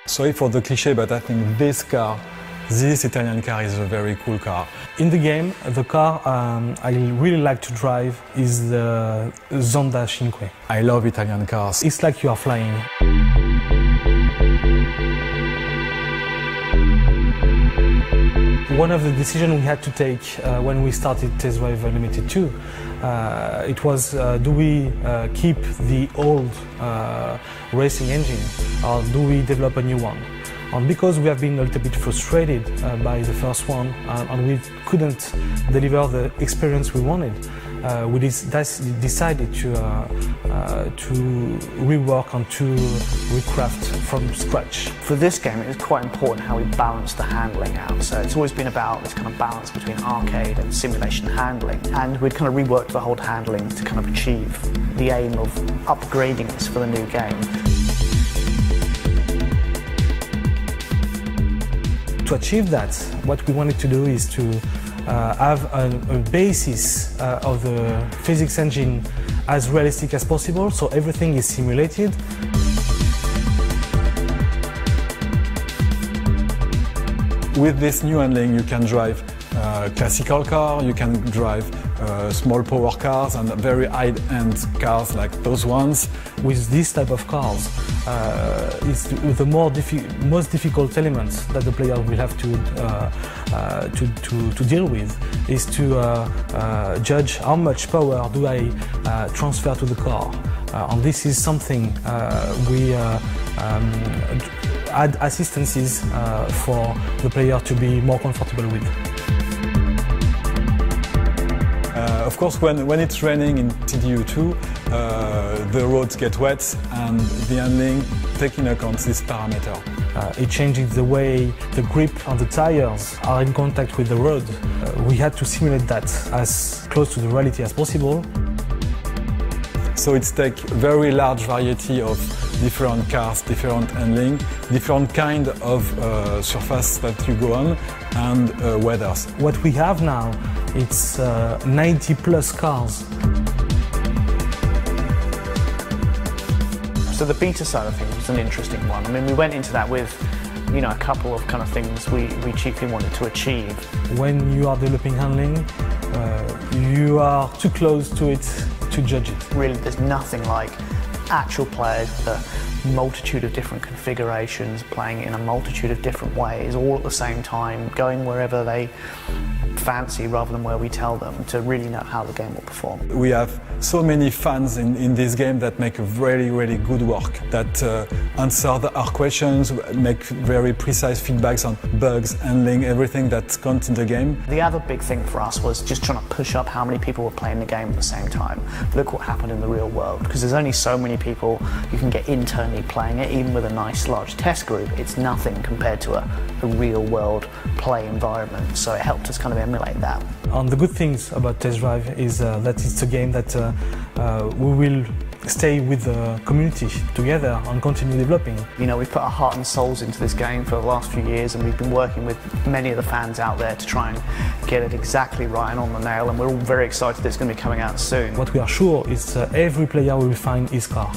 Sorry for the cliché, but I think this Italian car is a very cool car. In the game, the car I really like to drive is the Zonda 5. I love Italian cars. It's like you are flying. One of the decisions we had to take when we started Test Drive Limited 2, it was do we keep the old racing engine or do we develop a new one? And because we have been a little bit frustrated by the first one and we couldn't deliver the experience we wanted, we decided to rework and to recraft from scratch. For this game, it was quite important how we balanced the handling out. So it's always been about this kind of balance between arcade and simulation handling. And we'd kind of reworked the whole handling to kind of achieve the aim of upgrading this for the new game. To achieve that, what we wanted to do is to have a basis of the physics engine as realistic as possible, so everything is simulated. With this new handling, you can drive classical car, you can drive small power cars and very high-end cars like those ones. With this type of cars, it's the most difficult elements that the player will have to deal with is to judge how much power do I transfer to the car. And this is something we add assistances for the player to be more comfortable with. Of course, when it's raining in TDU2, the roads get wet and the handling taking account this parameter. It changes the way the grip and the tires are in contact with the road. We had to simulate that as close to the reality as possible. So it's take very large variety of different cars, different handling, different kind of surface that you go on, and weathers. What we have now, it's 90 plus cars. So the beta side of things was an interesting one. I mean, we went into that with, you know, a couple of kind of things we chiefly wanted to achieve. When you are developing handling, you are too close to it to judge it. Really, there's nothing like actual players with a multitude of different configurations, playing it in a multitude of different ways, all at the same time, going wherever they fancy rather than where we tell them, to really know how the game will perform. We have so many fans in this game that make a really, really good work, that answer our questions, make very precise feedbacks on bugs, handling, everything that counts in the game. The other big thing for us was just trying to push up how many people were playing the game at the same time. Look what happened in the real world, because there's only so many people you can get internally playing it, even with a nice large test group. It's nothing compared to a real world play environment, so it helped us kind of emulate that. And the good things about Test Drive is that it's a game that we will stay with the community together and continue developing. You know, we've put our heart and souls into this game for the last few years, and we've been working with many of the fans out there to try and get it exactly right and on the nail, and we're all very excited that it's going to be coming out soon. What we are sure is every player will find his car.